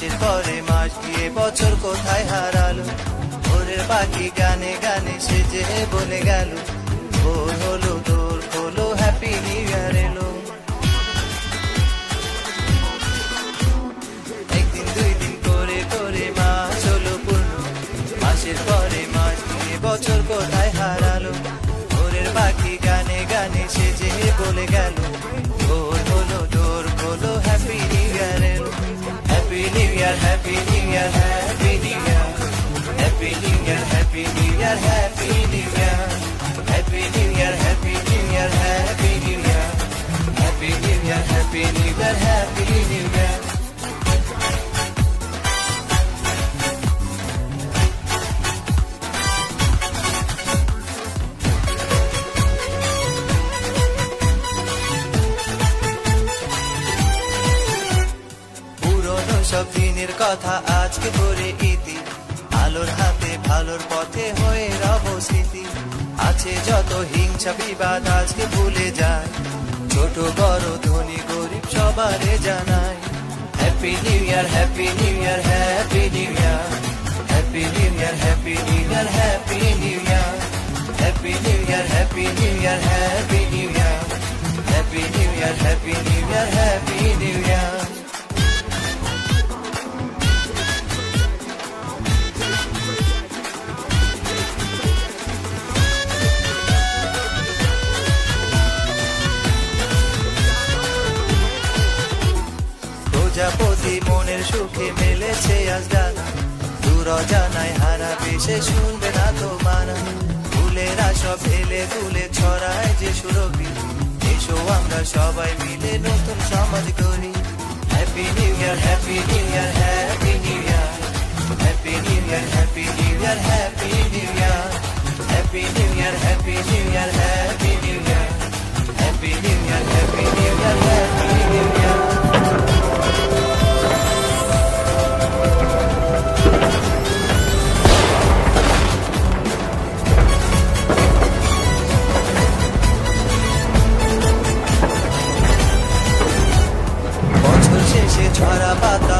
মাসের পরে মাস দিয়ে বছর কোথায় হারালো, ভোরের পাখি গানে গানে সেজে বলে গেল, ভোর হলো দোর হলো হ্যাপি নিউ ইয়ার এলো। একদিন দুই দিন করে করে মাস হলো পূর্ণ, মাসের পরে মাস দিয়ে বছর কোথায় হারালো, ভোরের পাখি গানে গানে সেজে বলে গেল, ভোর হলো দোর হলো হ্যাপি নিউ ইয়ার এলো। Happy new year happy new year happy new year, happy new year happy new year happy new year, happy new year happy new year happy new year, happy new year happy new year happy new year. সব দিনের কথা আজকে করে ইতি, আলোর হাতে ভালোর পথে হয়ে রব স্মৃতি, আছে যত হিংসা বিবাদ আজকে ভুলে যায়, ছোট বড় ধনী গরিব সবারে জানায়, happy new year happy new year happy new year, happy new year happy new year happy new year, happy new year happy new year happy new year, happy new year happy new year happy new year. প্রজাপতি মনের সুখে মেলেছে আজ ডানা, দূর জানায় হারাবে সে শুনবে না তো মানা, ফুলেরা সব এলে দুলে ছড়ায় যে সুরভি, এসো আমরা সবাই মিলে নতুন সমাজ গড়ি। Happy new year happy new year happy new year, happy new year happy new year happy new year, happy new year happy new year happy new year, happy new year happy new year happy new year. ঝরা পাতা